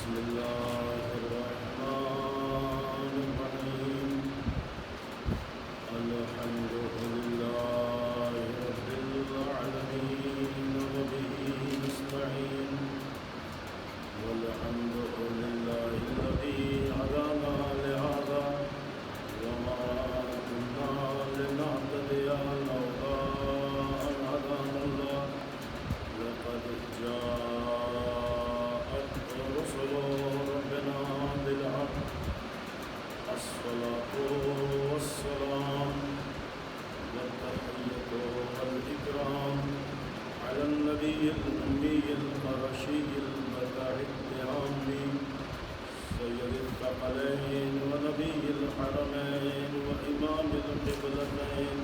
بسم الله الرحمن الرحيم الحمد لله رب العالمين وبه نستعين والحمد لله الذي هدانا لهذا وما كنا لنهتدي لولا أن هدانا الله لقد جاءت رسل ربنا بالحق الصلاة والسلام والتحية والإكرام على النبي الأمي القرشي البدر التهامي سيد الثقلين ونبي الحرمين وإمام القبلتين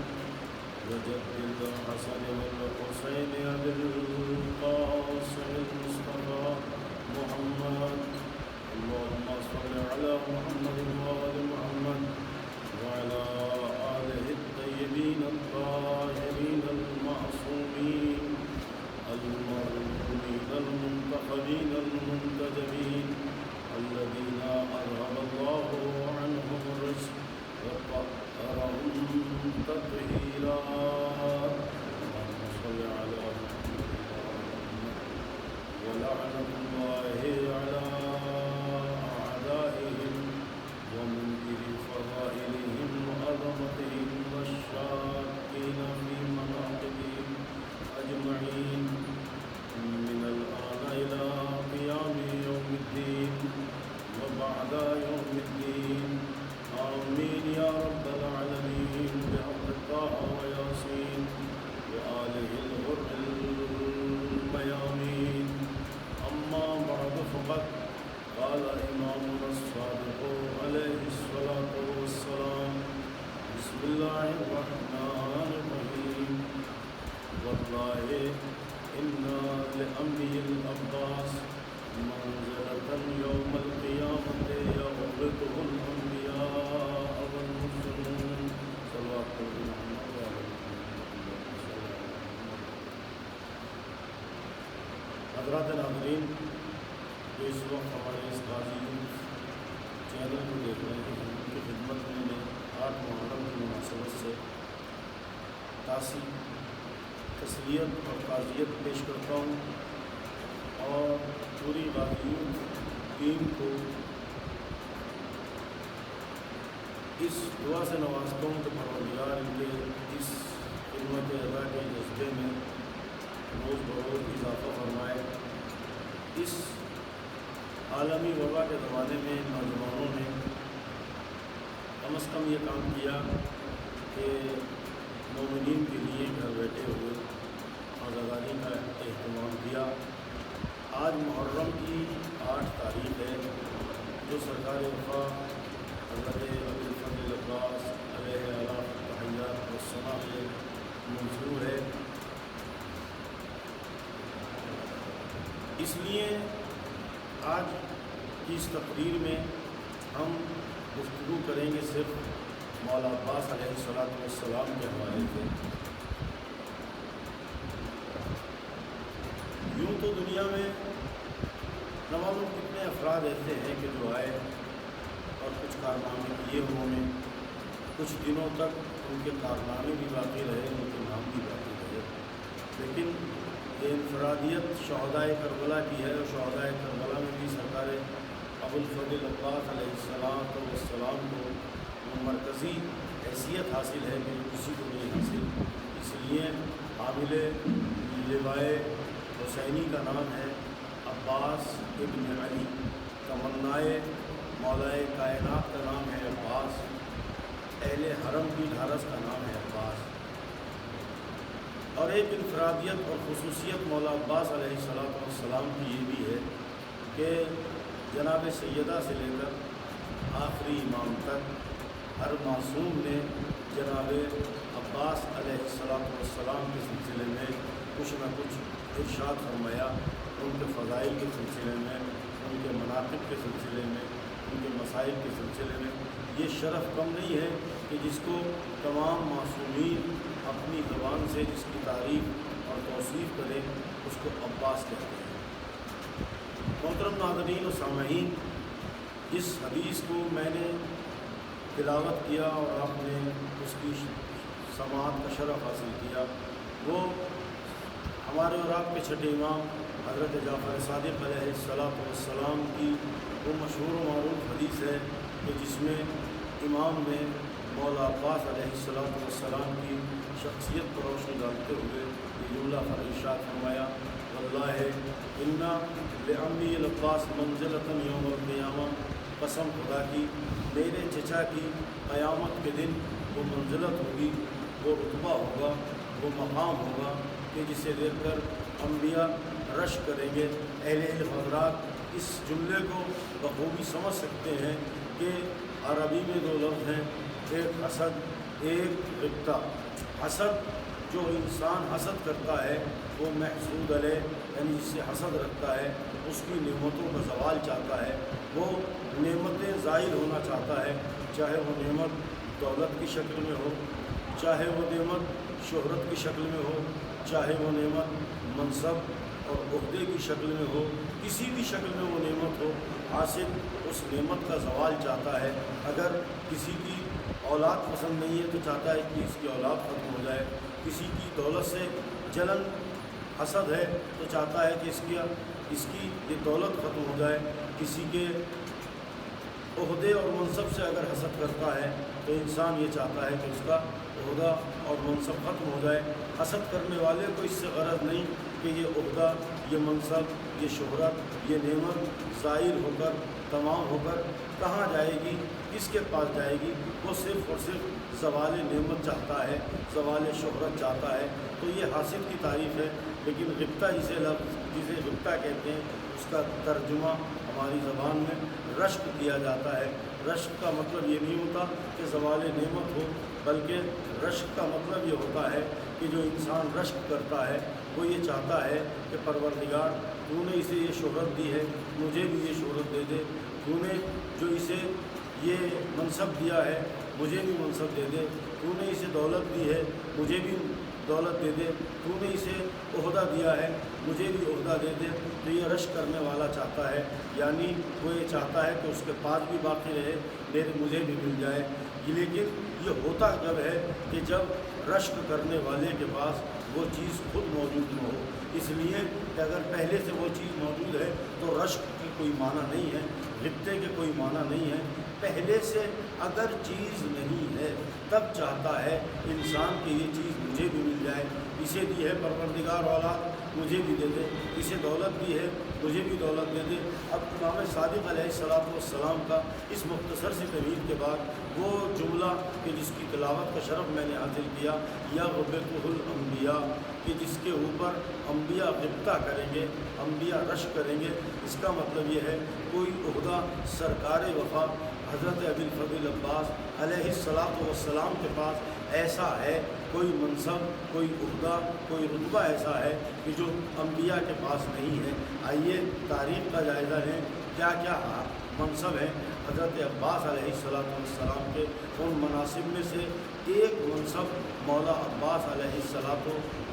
وجد الحسن والحسين أبي القاسم المصطفى محمد اللهم صل على محمد وآل محمد وعلى آله الطيبين الطاهرين المعصومين المرحومين المنتخبين المنتجبين الذين أذهب الله عنهم الرجس وطهرهم تطهيرا اللهم صل على محمد ولعنة الله على أعدائهم ومنكر فضائلهم وعظمتهم والشاكين في مناقبهم أجمعين من الآن إلى قيام يوم الدين وبعد يوم الدين آمين يا رب العالمين بحق طه وياسين وآله الغر الميامين أما بعد فقد قال إمامنا الصادق عليه الصلاة والسلام بسم الله الرحمن الرحيم والله إن لأمي الأباس منزلة يوم القيامة يغبطه الأنبياء والمرسلون صلى الله عليه وسلم. حضرات ناظرین جو اس وقت ہمارے اس غازی چینل کو دیکھ رہے ہیں ان کی خدمت میں 8 محرم کی مناسبت سے تسلیت اور تعزیت پیش کرتا ہوں اور پوری غازیوں ٹیم کو اس دعا سے نوازتا ہوں کہ پروردگار ان کے اس خدمت ادا کے جذبے میں روز بروز اضافہ فرمائے. اس عالمی وبا کے زمانے میں نوجوانوں نے کم از کم یہ کام کیا کہ مومنین کے لیے گھر بیٹھے ہوئے آزادی کا اہتمام کیا. آج محرم کی 8 تاریخ ہے جو سرکار وفا حضرت ابی الفضل عباس علیہ تحیات والثناء سے منظور ہے. اس لیے آج کی اس تقریر میں ہم گفتگو کریں گے صرف مولا عباس علیہ السلام کے حوالے سے. یوں تو دنیا میں نہ معلوم کتنے افراد ایسے ہیں کہ جو آئے اور کچھ کارنامے کیے انہوں نے, کچھ دنوں تک ان کے کارنامے بھی باقی رہے, ان کے نام بھی باقی رہے, لیکن یہ انفرادیت شہدائے کربلا کی ہے. اور شہدائے کربلا میں بھی سرکار ابو الفضل عباس علیہ السلام کو مرکزی حیثیت حاصل ہے کہ کسی کو نہیں حاصل. اس لیے حامل لوائے حسینی کا نام ہے عباس ابن علی, تمنائے مولائے کائنات کا نام ہے عباس, اہل حرم کی ڈھارس کا نام ہے عباس. اور ایک انفرادیت اور خصوصیت مولا عباس علیہ السلام کی یہ بھی ہے کہ جناب سیدہ سے لے کر آخری امام تک ہر معصوم نے جناب عباس علیہ السلام کے سلسلے میں کچھ نہ کچھ ارشاد فرمایا. ان کے فضائل کے سلسلے میں, ان کے مناقب کے سلسلے میں, ان کے مسائل کے سلسلے میں یہ شرف کم نہیں ہے کہ جس کو تمام معصومین اپنی زبان سے جس کی تعریف اور توصیف کریں اس کو عباس کہتے ہیں. محترم ناظرین و سامعین، جس حدیث کو میں نے تلاوت کیا اور آپ نے اس کی سماعت کا شرف حاصل کیا، وہ ہمارے اور آپ کے چھٹے امام حضرت جعفر صادق علیہ السلام کی وہ مشہور و معروف حدیث ہے کہ جس میں امام نے مولا عباس علیہ السلام کی شخصیت پر روشنی ڈالتے ہوئے یہ جملہ ارشاد فرمایا: واللہ انا لعمی العباس منزلۃ یوم القیامہ، قسم خدا کی میرے چچا کی قیامت کے دن وہ منزلت ہوگی، وہ رتبہ ہوگا، وہ مقام ہوگا کہ جسے دیکھ کر انبیاء رش کریں گے۔ اہل علم حضرات اس جملے کو بخوبی سمجھ سکتے ہیں کہ عربی میں دو لفظ ہیں، ایک حسد، ایک غبطہ۔ حسد جو انسان حسد کرتا ہے وہ محسود علیہ، یعنی جس سے حسد رکھتا ہے، اس کی نعمتوں کا زوال چاہتا ہے، وہ نعمتیں زائل ہونا چاہتا ہے، چاہے وہ نعمت دولت کی شکل میں ہو، چاہے وہ نعمت شہرت کی شکل میں ہو، چاہے وہ نعمت منصب اور عہدے کی شکل میں ہو، کسی بھی شکل میں وہ نعمت ہو، حاسد اس نعمت کا زوال چاہتا ہے۔ اگر کسی کی اولاد پسند نہیں ہے تو چاہتا ہے کہ اس کی اولاد ختم ہو جائے، کسی کی دولت سے جلن حسد ہے تو چاہتا ہے کہ اس کی یہ دولت ختم ہو جائے، کسی کے عہدے اور منصب سے اگر حسد کرتا ہے تو انسان یہ چاہتا ہے کہ اس کا عہدہ اور منصب ختم ہو جائے۔ حسد کرنے والے کو اس سے غرض نہیں کہ یہ عہدہ، یہ منصب، یہ شہرت، یہ نعمت زائل ہو کر، تمام ہو کر کہاں جائے گی، کس کے پاس جائے گی، وہ صرف اور صرف زوال نعمت چاہتا ہے، زوال شہرت چاہتا ہے۔ تو یہ حاسد کی تعریف ہے۔ لیکن غبطہ جسے غبطہ کہتے ہیں، اس کا ترجمہ ہماری زبان میں رشک کیا جاتا ہے۔ رشک کا مطلب یہ نہیں ہوتا کہ زوال نعمت ہو، بلکہ رشک کا مطلب یہ ہوتا ہے کہ جو انسان رشک کرتا ہے وہ یہ چاہتا ہے کہ پروردگار تو نے اسے یہ شہرت دی ہے، مجھے بھی یہ شہرت دے دے، تو نے جو اسے یہ منصب دیا ہے مجھے بھی منصب دے دے، تو نے اسے دولت دی ہے مجھے بھی دولت دے دے، تو نے اسے عہدہ دیا ہے مجھے بھی عہدہ دے دے۔ تو یہ رشک کرنے والا چاہتا ہے، یعنی وہ یہ چاہتا ہے کہ اس کے پاس بھی باقی رہے، مجھے بھی مل جائے۔ لیکن یہ ہوتا جب ہے کہ جب رشک کرنے والے کے پاس وہ چیز خود موجود نہ ہو۔ اس لیے کہ اگر پہلے سے وہ چیز موجود ہے تو رشک کی کوئی معنی نہیں ہے، غبطے کے کوئی معنی نہیں ہے۔ پہلے سے اگر چیز نہیں ہے تب چاہتا ہے انسان کہ یہ چیز مجھے بھی مل جائے، اسے دی ہے پروردگار اولاد مجھے بھی دے دے، اسے دولت دی ہے مجھے بھی دولت دے دے۔ اب امام صادق علیہ السلام کا اس مختصر سی تمہید کے بعد وہ جملہ کہ جس کی تلاوت کا شرف میں نے حاصل کیا، یا غبطہ الانبیاء، کہ جس کے اوپر انبیاء غبطہ کریں گے، انبیاء رشک کریں گے، اس کا مطلب یہ ہے کوئی عہدہ سرکار وفا حضرت ابی الفضل عباس علیہ السلام کے پاس ایسا ہے، کوئی منصب، کوئی عہدہ، کوئی رتبہ ایسا ہے کہ جو انبیاء کے پاس نہیں ہے۔ آئیے تاریخ کا جائزہ لیں، کیا کیا منصب ہیں حضرت عباس علیہ السلام کے۔ ان مناصب میں سے ایک منصب مولا عباس علیہ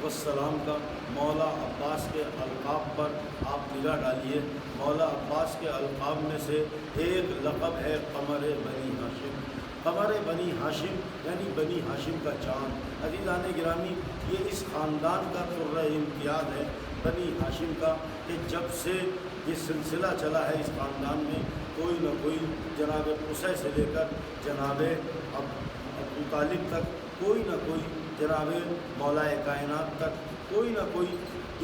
السلام کا، مولا عباس کے القاب پر آپ نگاہ ڈالیے۔ مولا عباس کے القاب میں سے ایک لقب ہے قمر بنی ہاشم۔ قمر بنی ہاشم یعنی بنی ہاشم کا چاند۔ عزیزان گرامی، یہ اس خاندان کا طرہ امتیاز ہے بنی ہاشم کا، کہ جب سے یہ سلسلہ چلا ہے اس خاندان میں کوئی نہ کوئی جناب قصی سے لے کر جناب ابو طالب تک، کوئی نہ کوئی جناب مولا کائنات تک، کوئی نہ کوئی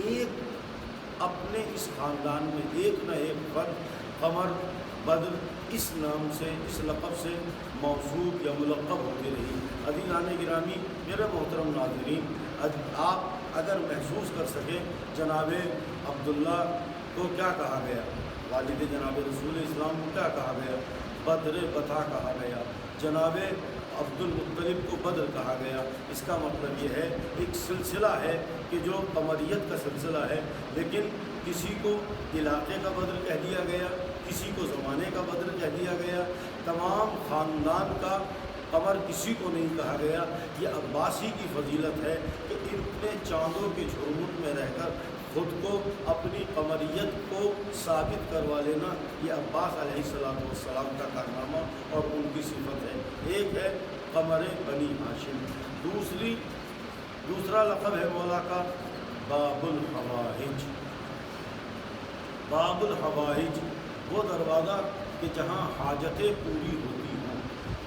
ایک اپنے اس خاندان میں ایک نہ ایک فرد قمر بدر اس نام سے، اس لقب سے موصوف یا ملقب ہوتی رہی۔ عزیزان گرامی، میرے محترم ناظرین، آپ اگر محسوس کر سکیں جناب عبداللہ کو کیا کہا گیا، والد جناب رسول اسلام کو کیا کہا گیا، بدر بطا کہا گیا، جناب عبد المطلب کو بدر کہا گیا۔ اس کا مطلب یہ ہے ایک سلسلہ ہے کہ جو قمریت کا سلسلہ ہے، لیکن کسی کو علاقے کا بدر کہہ دیا گیا، کسی کو زمانے کا بدر کہہ دیا گیا، تمام خاندان کا قمر کسی کو نہیں کہا گیا۔ یہ عباسی کی فضیلت ہے کہ اتنے چاندوں کے جھرمٹ میں رہ کر خود کو اپنی قمریت کو ثابت کروا لینا، یہ عباس علیہ السلام کا کارنامہ اور ان کی صفت ہے۔ ایک ہے قمر بنی ہاشم، دوسرا لقب ہے مولا کا باب الحوائج۔ باب الحوائج وہ دروازہ کہ جہاں حاجتیں پوری ہوتی ہوں،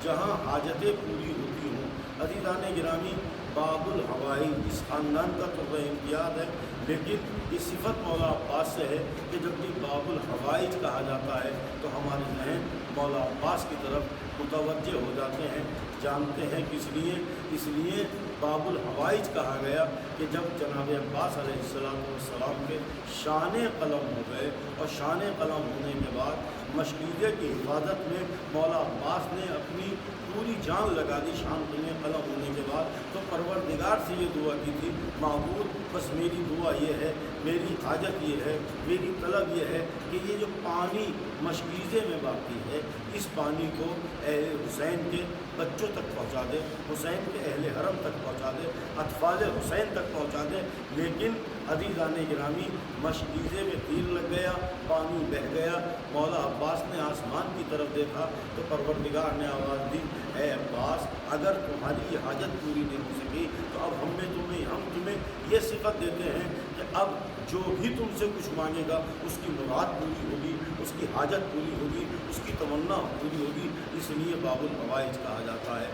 جہاں حاجتیں پوری ہوتی ہوں۔ عزیزان گرامی، باب الحوائج اس خاندان کا تو امتیاز ہے، لیکن یہ صفت مولا عباس سے ہے کہ جب بھی باب الحوائج کہا جاتا ہے تو ہمارے ذہن مولا عباس کی طرف متوجہ ہو جاتے ہیں، جانتے ہیں کس لیے؟ اس لیے باب الحوائج کہا گیا کہ جب جناب عباس علیہ السلام کے شان قلم ہو گئے، اور شان قلم ہونے کے بعد مشکیزے کی حفاظت میں مولا عباس نے اپنی پوری جان لگا دی شان قلم ہونے کے بعد، تو پروردگار سے یہ دعا کی تھی، معبود بس میری دعا یہ ہے، میری حاجت یہ ہے، میری طلب یہ ہے کہ یہ جو پانی مشکیزے میں باقی ہے، اس پانی کو اہل حسین کے بچوں تک پہنچا دے، حسین کے اہل حرم تک پہنچا دے، اطفال حسین تک پہنچا دے۔ لیکن عزیزان گرامی، مشکیزے میں تیر لگ گیا، پانی بہہ گیا۔ مولا عباس نے آسمان کی طرف دیکھا تو پروردگار نے آواز دی، اے عباس، اگر تمہاری یہ حاجت پوری نہیں ہو سکی تو اب ہم تمہیں یہ صفت دیتے ہیں کہ اب جو بھی تم سے کچھ مانگے گا اس کی مراد پوری ہوگی، اس کی حاجت پوری ہوگی، اس کی تمنا پوری ہوگی۔ اس لیے باب الحوائج کہا جاتا ہے۔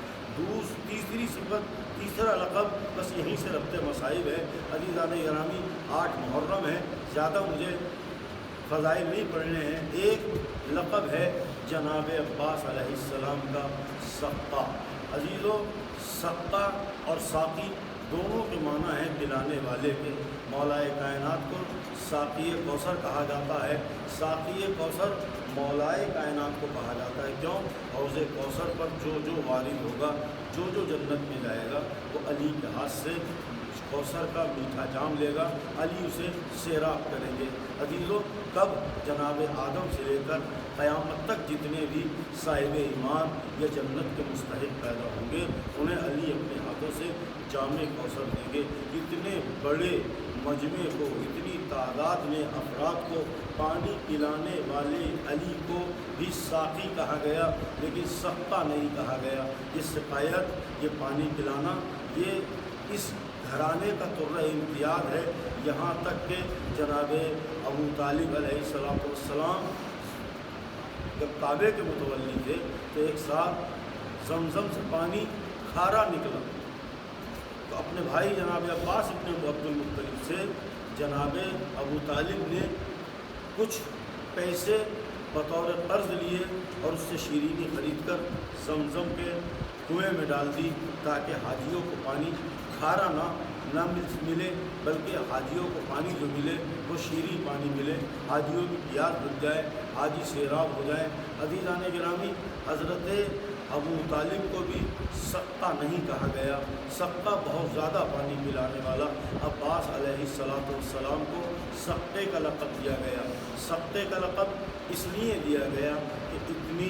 تیسری صفت، تیسرا لقب بس یہیں سے ربط مصائب ہے۔ عزیزان گرامی، 8 محرم ہے، زیادہ مجھے فضائل نہیں پڑھنے ہیں۔ ایک لقب ہے جناب عباس علیہ السلام کا سقا۔ عزیزو، سقا اور ساقی دونوں کے معنی ہیں پلانے والے کے۔ مولا کائنات کو ساقی کوثر کہا جاتا ہے۔ ساقی کوثر مولا کائنات کو کہا جاتا ہے، کیوں؟ حوض کوثر پر جو وارد ہوگا، جو جنت میں جائے گا، وہ علی کے ہاتھ سے کوثر کا میٹھا جام لے گا، علی اسے سیراب کریں گے۔ عزیزو، کب جناب آدم سے لے کر قیامت تک جتنے بھی صاحب ایمان یا جنت کے مستحق پیدا ہوں گے، انہیں علی اپنے ہاتھوں سے جام کوثر دیں گے۔ اتنے بڑے مجمع کو، اتنی تعداد میں افراد کو پانی پلانے والے علی کو بھی ساقی کہا گیا، لیکن سقا نہیں کہا گیا۔ یہ سقایت، یہ پانی پلانا، یہ اس گھرانے کا طرز امتیاز ہے۔ یہاں تک کہ جناب ابو طالب علیہ السلام جب کعبے کے متولی تھے تو ایک ساتھ زمزم سے پانی کھارا نکلا، تو اپنے بھائی جناب عباس ابن عبد المطلب سے جناب ابو طالب نے کچھ پیسے بطور قرض لیے اور اس سے شیرینی خرید کر زمزم کے کنویں میں ڈال دی، تاکہ حاجیوں کو پانی کھارا نہ ملے، بلکہ حاجیوں کو پانی جو ملے وہ شیریں پانی ملے، حاجیوں کی پیاس بجھ جائے، حاجی سیراب ہو جائے۔ عزیزان گرامی، حضرت ابو طالب کو بھی سقا نہیں کہا گیا۔ سقا بہت زیادہ پانی پلانے والا، عباس علیہ السلام کو سقے کا لقب دیا گیا۔ سقے کا لقب اس لیے دیا گیا کہ اتنی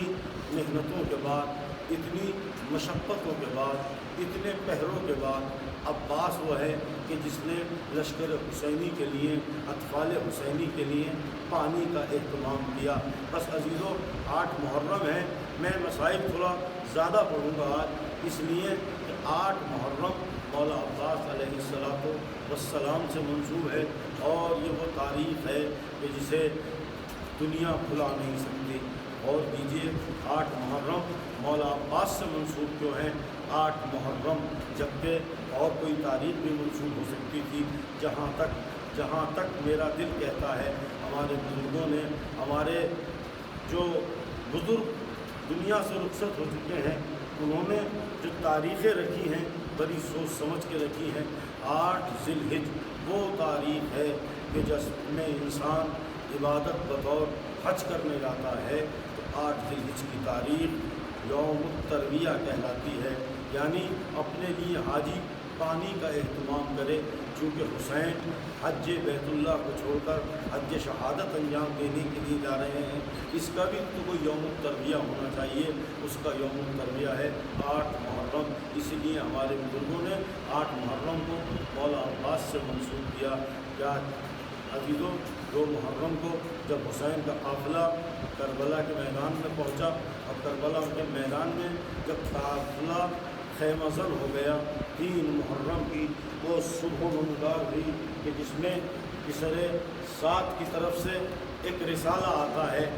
محنتوں کے بعد، اتنی مشقتوں کے بعد، اتنے پہروں کے بعد عباس وہ ہے کہ جس نے لشکر حسینی کے لیے، اطفال حسینی کے لیے پانی کا اہتمام کیا۔ بس عزیزو، 8 محرم ہے، میں مصائب تھوڑا زیادہ پڑھوں گا آج، اس لیے کہ 8 محرم مولا عباس علیہ السلام سے منسوب ہے، اور یہ وہ تاریخ ہے کہ جسے دنیا بھلا نہیں سکتی۔ اور دیجیے، 8 محرم مولا عباس سے منسوب کیوں ہیں؟ 8 محرم جبکہ اور کوئی تاریخ بھی منسوب ہو سکتی تھی۔ جہاں تک میرا دل کہتا ہے، ہمارے بزرگوں نے، ہمارے جو بزرگ دنیا سے رخصت ہو چکے ہیں، انہوں نے جو تاریخیں رکھی ہیں بڑی سوچ سمجھ کے رکھی ہیں۔ 8 ذی الحجہ وہ تاریخ ہے کہ جس میں انسان عبادت بطور حج کرنے جاتا ہے، تو 8 ذی الحجہ کی تاریخ یوم الترویہ کہلاتی ہے، یعنی اپنے لیے حاجی پانی کا اہتمام کرے، چونکہ حسین حج بیت اللہ کو چھوڑ کر حج شہادت انجام دینے کے لیے جا رہے ہیں۔ اس کا بھی تو کوئی یوم الترویہ ہونا چاہیے، اس کا یوم الترویہ ہے 8 محرم۔ اس لیے ہمارے بزرگوں نے 8 محرم کو مولا عباس سے منسوب کیا۔ کیا عزیزوں 2 محرم کو جب حسین کا قافلہ کربلا کے میدان میں پہنچا اور کربلا کے میدان میں جب قافلہ خیمہ زن ہو گیا 3 محرم کی وہ صبح نمودار ہوئی کہ جس میں اسر سعد کی طرف سے ایک رسالہ آتا ہے،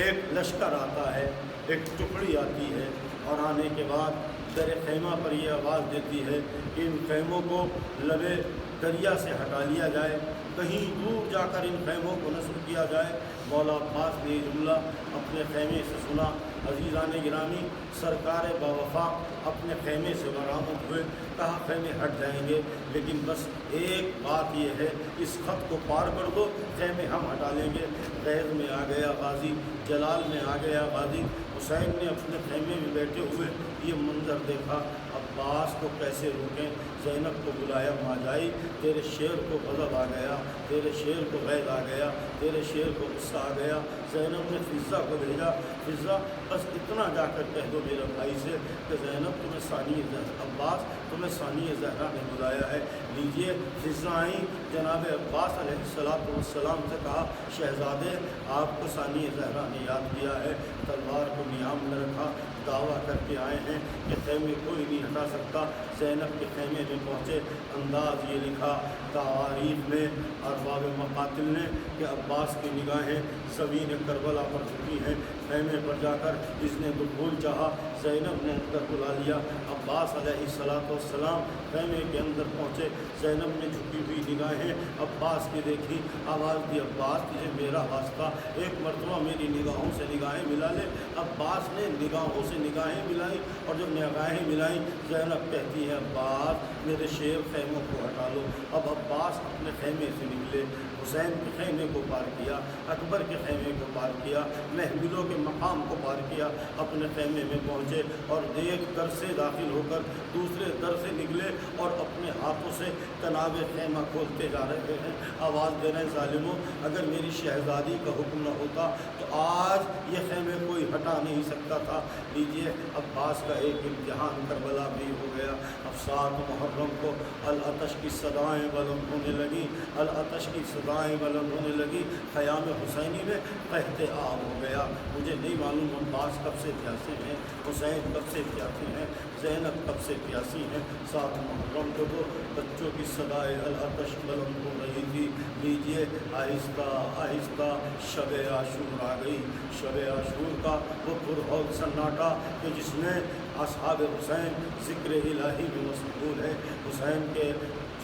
ایک لشکر آتا ہے، ایک ٹکڑی آتی ہے، اور آنے کے بعد در خیمہ پر یہ آواز دیتی ہے کہ ان خیموں کو لبے دریا سے ہٹا لیا جائے، کہیں دور جا کر ان خیموں کو نصب کیا جائے۔ مولا عباس نے یہ جملہ اپنے خیمے سے سنا۔ عزیزان گرامی، سرکار باوفا اپنے خیمے سے برآمد ہوئے، کہا خیمے ہٹ جائیں گے لیکن بس ایک بات یہ ہے، اس خط کو پار کر دو، خیمے ہم ہٹا لیں گے۔ غیظ میں آ گیا غازی، جلال میں آ گیا غازی۔ حسین نے اپنے خیمے میں بیٹھے ہوئے یہ منظر دیکھا، عباس کو کیسے روکیں؟ زینب کو بلایا، ماں جائی تیرے شیر کو غضب آ گیا، تیرے شیر کو غیظ آ گیا، تیرے شیر کو غصہ آ گیا۔ زینب نے فضہ کو بھیجا، فضہ بس اتنا جا کر کہہ دو میرے بھائی سے کہ زینب تمہیں ثانی عباس تمہیں ثانی زہرا نے بلایا ہے۔ لیجئے فضہ آئیں، جناب عباس علیہ السلام سے کہا شہزادے آپ کو ثانی زہرا نے یاد کیا ہے، تلوار کو نیام میں رکھا، دعویٰ کر کے آئے ہیں کہ خیمے کوئی نہیں ہٹا سکتا۔ زینب کے خیمے میں پہنچے، انداز یہ لکھا تواریخ میں ارباب مقاتل نے کہ عباس کی نگاہیں زمین کربلا پر جھکی ہیں۔ خیمے پر جا کر جس نے دخول چاہا، زینب نے اندر بلا لیا۔ عباس علیہ السلام خیمے کے اندر پہنچے، زینب نے جھکی ہوئی نگاہیں عباس کی دیکھی، آواز دی عباس تجھے میرا واسطہ، ایک مرتبہ میری نگاہوں سے نگاہیں ملا لے۔ عباس نے نگاہوں سے نگاہیں ملائی، اور جب نگاہیں ملائیں زینب کہتی ہے عباس میرے شیر خیموں کو ہٹا لو۔ اب عباس اپنے خیمے سے نکلے، حسین کے خیمے کو پار کیا، اکبر کے خیمے کو پار کیا، محملوں کے مقام کو پار کیا، اپنے خیمے میں پہنچے اور ایک در سے داخل ہو کر دوسرے در سے نکلے اور اپنے ہاتھوں سے تناب خیمہ کھولتے جا رہے ہیں، آواز دے رہے ہیں ظالموں اگر میری شہزادی کا حکم نہ ہوتا تو آج یہ خیمے کوئی ہٹا نہیں سکتا تھا۔ لیجیے عباس کا ایک امتحان کربلا بھی ہو گیا۔ اب 7 محرم کو العطش کی صدائیں بلند ہونے لگی، العطش کی صدائیں بلند ہونے لگی، خیام حسینی میں قحط آب ہو گیا۔ مجھے نہیں معلوم عباس کب سے پیاسے ہیں، حسین کب سے پیاسے ہیں، زینب کب سے پیاسی ہیں۔ 7 محرم کو تو بچوں کی صدائے العطش بلند ہو رہی تھی۔ لیجیے آہستہ آہستہ شب عاشور آ گئی، شب عاشور کا وہ پرہول سناٹا کہ جس میں اصحاب حسین ذکر الہی میں مشغول ہے، حسین کے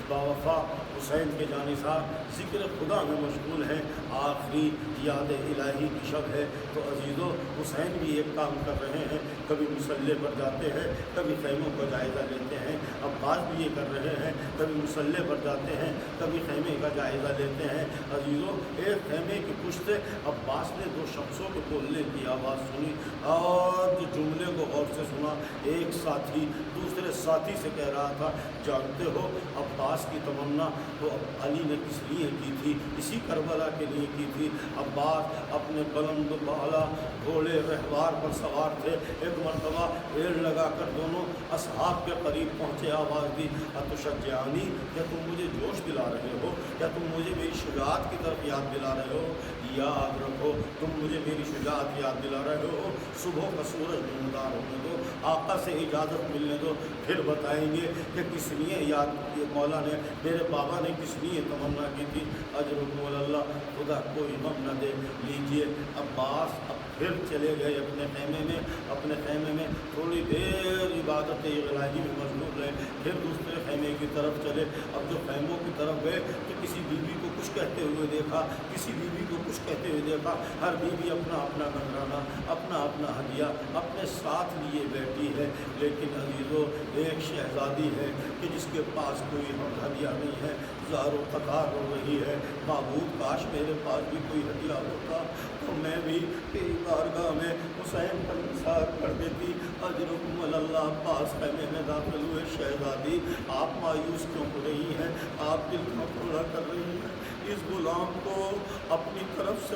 باوفا حسین کے جانثار ذکر خدا میں مشغول ہیں، آخری یاد الہی کی شب ہے۔ تو عزیزو حسین بھی ایک کام کر رہے ہیں، کبھی مسلح پر جاتے ہیں، کبھی خیموں کا جائزہ لیتے ہیں۔ عباس بھی یہ کر رہے ہیں، کبھی مسلح پر جاتے ہیں، کبھی خیمے کا جائزہ لیتے ہیں۔ عزیزو ایک خیمے کی پشت سے عباس نے 2 شخصوں کے بولنے کی آواز سنی اور جو جملے کو غور سے سنا، ایک ساتھی دوسرے ساتھی سے کہہ رہا تھا جانتے ہو عباس کی تمنا وہ علی نے کس لیے کی تھی؟ اسی کربلا کے لیے کی تھی۔ عباس اپنے بلند بالا گھوڑے رہوار پر سوار تھے، ایک مرتبہ ریڑھ لگا کر دونوں اصحاب کے قریب پہنچے، آواز دی اتشجعانی، کیا تم مجھے جوش دلا رہے ہو؟ کیا تم مجھے میری شجاعت کی طرف یاد دلا رہے ہو؟ یاد رکھو تم مجھے میری شجاعت یاد دلا رہے ہو، صبح کا سورج نمودار ہونے دو، آقا سے اجازت ملنے دو، پھر بتائیں گے کہ کس لیے یاد مولا نے میرے بابا نے کس لیے تمنا کی تھی۔ اجرکم اللہ، خدا کوئی غم نہ دے۔ لیجیے عباس اب پھر چلے گئے اپنے خیمے میں، اپنے خیمے میں تھوڑی دیر عبادت الہی میں مشغول رہے، پھر دوسرے خیمے کی طرف چلے۔ اب جو خیموں کی طرف گئے تو کسی بیوی کو کچھ کہتے ہوئے دیکھا، کسی بیوی کو کچھ کہتے ہوئے دیکھا، ہر بیوی اپنا اپنا نذرانہ، اپنا اپنا ہدیہ اپنے ساتھ لیے بیٹھی ہے۔ لیکن عزیزو ایک شہزادی ہے کہ جس کے پاس کوئی ہدیہ نہیں ہے، زار و قطار ہو رہی ہے، معبود کاش میرے پاس بھی کوئی ہدیہ ہوتا تو میں بھی تیری بارگاہ میں حسین پر نثار کر دیتی۔ اجرکم اللہ، پاس خیمے میں داخل ہوئے۔ شہزادی آپ مایوس کیوں ہو رہی ہیں؟ آپ دل کیوں پورا کر رہی ہیں؟ اس غلام کو اپنی طرف سے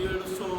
150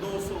200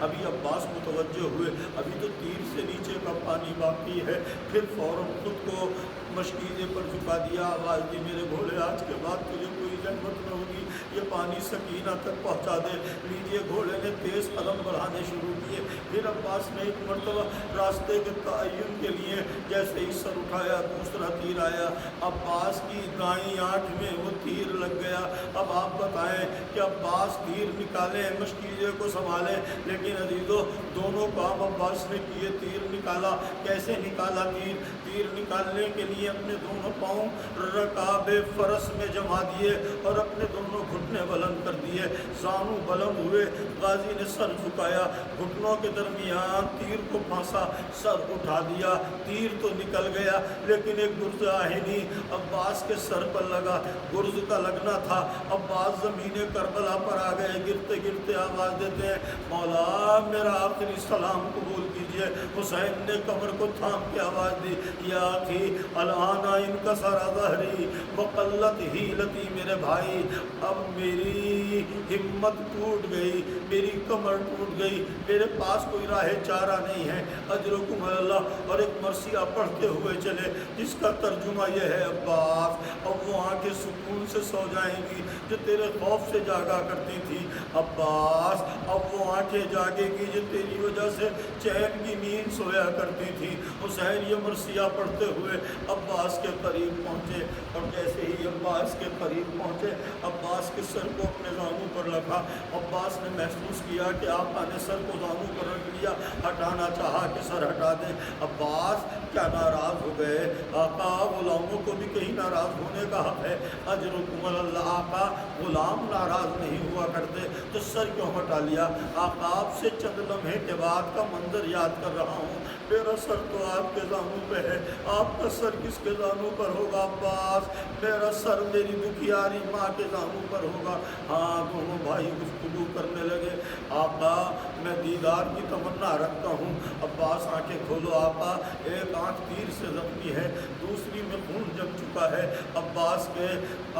ابھی عباس متوجہ ہوئے ابھی تو تیر سے نیچے کا پانی باقی ہے، پھر فوراً خود کو مشکیزے پر جھکا دیا، آواز دی میرے گھوڑے آج کے بعد تجھے کوئی زحمت نہ ہوگی، یہ پانی سکینہ تک پہنچا دے۔ لیجیے گھوڑے نے تیز قدم بڑھانے شروع کیے، پھر عباس نے ایک مرتبہ راستے کے تعین کے لیے جیسے ہی سر اٹھایا دوسرا تیر آیا، عباس کی دائیں آنکھ میں وہ تیر لگ گیا۔ اب آپ بتائیں کہ عباس تیر نکالے مشکیزے کو سنبھالے، لیکن عزیزو دونوں کام عباس نے کیے۔ تیر نکالا، کیسے نکالا تیر؟ تیر نکالنے کے لیے اپنے دونوں پاؤں رکاب فرس میں جما دیے اور اپنے دونوں گھٹنے بلند کر دیے، زانو بلند ہوئے، غازی نے سر جھکایا، گھٹنوں کے درمیان تیر کو پھانسا، سر اٹھا دیا، تیر تو نکل گیا لیکن ایک گرز آہنی عباس کے سر پر لگا، گرز کا لگنا تھا۔ عباس زمین کربلا پر آ گئے، گرتے گرتے آواز دیتے ہیں مولا میرا آخری سلام قبول کیجئے۔ حسین نے کمر کو تھام کے آواز دی یا اخی الان انکسر ظہری وقلت حیلتی، میرے بھائی اب میری ہمت ٹوٹ گئی، میری کمر ٹوٹ گئی، میرے پاس کوئی راہ چارہ نہیں ہے، اجرکم اللہ۔ اور ایک مرثیہ پڑھتے ہوئے چلے جس کا ترجمہ یہ ہے عباس اب وہ آنکھیں سکون سے سو جائیں گی جو تیرے خوف سے جاگا کرتی تھی، عباس اب وہ آنکھیں جاگے گی جو تیری وجہ سے چین کی نیند سویا کرتی تھی۔ حسین یہ مرثیہ پڑھتے ہوئے عباس کے قریب پہنچے اور جیسے ہی عباس کے قریب پہنچے عباس کے سر کو اپنے زانو پر رکھا۔ عباس نے محسوس کیا کہ آقا نے سر کو زانو پر رکھ لیا، ہٹانا چاہا کہ سر ہٹا دیں۔ عباس کیا ناراض ہو گئے؟ آقا غلاموں کو بھی کہیں ناراض ہونے کا حق ہے، اجرکم اللہ۔ آقا غلام ناراض نہیں ہوا کرتے تو سر کیوں ہٹا لیا؟ آقا آپ سے چند لمحے کے بعد کا منظر یاد کر رہا ہوں، میرا سر تو آپ کے زانو پہ ہے، آپ کا سر کس کے زانو پر ہوگا عباس؟ میرا سر میری دکھیاری ماں کے زانو پر ہوگا۔ ہاں دونوں بھائی گفتگو کرنے لگے۔ آقا میں دیدار کی تمنا رکھتا ہوں۔ عباس آنکھیں کھولو آقا، ایک آنکھ تیر سے زخمی ہے، دوسری میں خون جم چکا ہے۔ عباس کے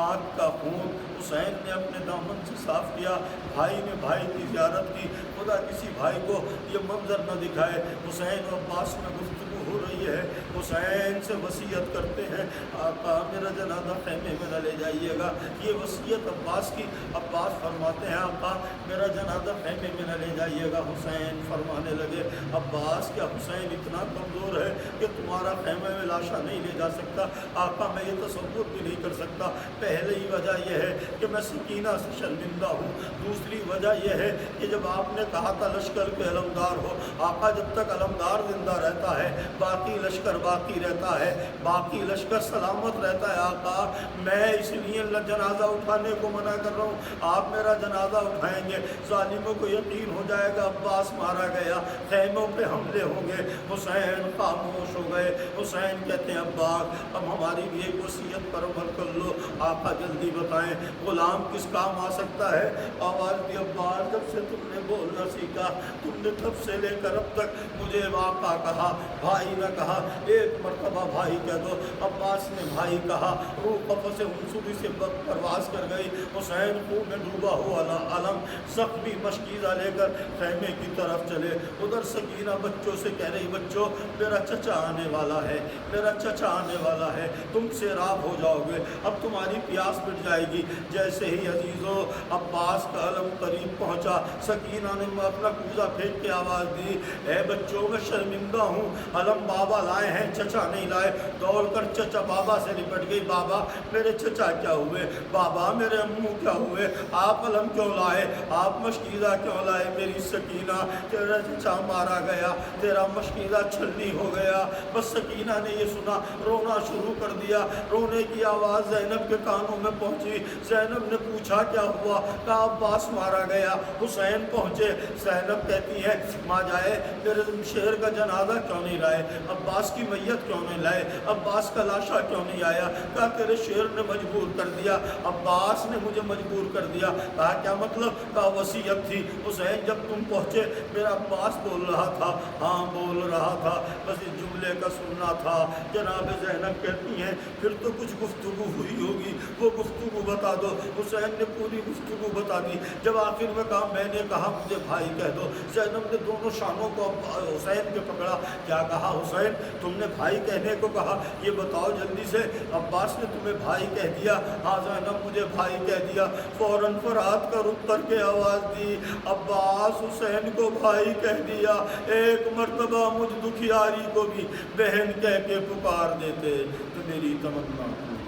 آنکھ کا خون حسین نے اپنے دامن سے صاف کیا، بھائی نے بھائی کی زیارت کی، خدا کسی بھائی کو یہ منظر نہ دکھائے۔ حسین و عباس میں گفتگو ہو رہی ہے، حسین سے وصیت کرتے ہیں آقا میرا جنازہ خیمے میں نہ لے جائیے گا۔ یہ وصیت عباس کی، عباس فرماتے ہیں آقا میرا جنازہ خیمے میں نہ لے جائیے گا۔ حسین فرمانے لگے عباس کیا حسین اتنا کمزور ہے کہ تمہارا خیمے میں لاشا نہیں لے جا سکتا؟ آقا میں یہ تصور بھی نہیں کر سکتا۔ پہلے ہی وجہ یہ ہے کہ میں سکینہ سے شرمندہ ہوں، دوسری وجہ یہ ہے کہ جب آپ نے کہا تھا لشکر کے علمدار ہو، آقا جب تک علمدار زندہ رہتا ہے باقی لشکر باقی رہتا ہے، باقی لشکر سلامت رہتا ہے۔ آقا میں اس لیے جنازہ اٹھانے کو منع کر رہا ہوں، آپ میرا جنازہ اٹھائیں گے ظالموں کو یقین ہو جائے گا عباس مارا گیا، خیموں پہ حملے ہوں گے۔ حسین خاموش ہو گئے۔ حسین کہتے ہیں عباس اب ہماری بھی ایک وصیت پر عمل کر لو، آقا جلدی بتائیں غلام کس کام آ سکتا ہے؟ آواز دی عباس جب سے تم نے بولنا سیکھا، تم نے تب سے لے کر اب تک مجھے آقا کہا، بھائی نہ کہا، ایک مرتبہ بھائی کہہ دو۔ عباس نے بھائی کہا، روح قفس انصبی سے پرواز کر گئی۔ حسین خون میں ڈوبا ہوا علم زخمی مشکیزہ لے کر خیمے کی طرف چلے۔ ادھر سکینہ بچوں سے کہہ رہی بچوں میرا چچا آنے والا ہے، میرا چچا آنے والا ہے، تم سیراب ہو جاؤ گے، اب تمہاری پیاس مٹ جائے گی۔ جیسے ہی عزیزو عباس کا علم قریب پہنچا، سکینہ نے اپنا کوزہ پھینک کے آواز دی اے بچوں میں شرمندہ ہوں، علم بابا لائے ہیں چچا نہیں لائے۔ دوڑ کر چچا بابا سے لپٹ گئی، بابا میرے چچا کیا ہوئے، بابا میرے امو کیا ہوئے، آپ علم کیوں لائے، آپ مشکیزہ کیوں لائے؟ میری سکینہ تیرا چچا مارا گیا، تیرا مشکیزہ چھلنی ہو گیا۔ بس سکینہ نے یہ سنا، رونا شروع کر دیا۔ رونے کی آواز زینب کے کانوں میں پہنچی۔ زینب نے پوچھا کیا ہوا؟ کہا عباس مارا گیا۔ حسین پہنچے، زینب کہتی ہے ماں جائے میرے شیر کا جنازہ کیوں نہیں لائے، عباس کی میت کیوں نہیں لائے، عباس کا لاشا کیوں نہیں آیا؟ کہا تیرے شیر نے مجبور کر دیا، عباس نے مجھے مجبور کر دیا۔ کہا کیا مطلب؟ کہا وصیت تھی۔ حسین جب تم پہنچے میرا عباس بول رہا تھا، ہاں بول رہا تھا، بس اس جملے کا سننا تھا۔ جناب زینب کہتی ہیں پھر تو کچھ گفتگو ہوئی ہوگی، وہ گفتگو بتا دو۔ حسین حسین نے پوری گفتگو بتا دی. جب آخر میں کہا میں نے کہا مجھے بھائی کہہ دو, زینب نے دونوں شانوں کو حسین کے پکڑا. کیا کہا حسین؟ تم نے بھائی کہنے کو کہا, یہ بتاؤ جلدی سے عباس نے تمہیں بھائی کہہ دیا؟ ہاں زینب مجھے بھائی کہہ دیا. فوراً فرات کر اتر کے آواز دی, عباس حسین کو بھائی کہہ دیا, ایک مرتبہ مجھ دکھیاری کو بھی بہن کہہ کے پکار دیتے تو میری تمنا پوری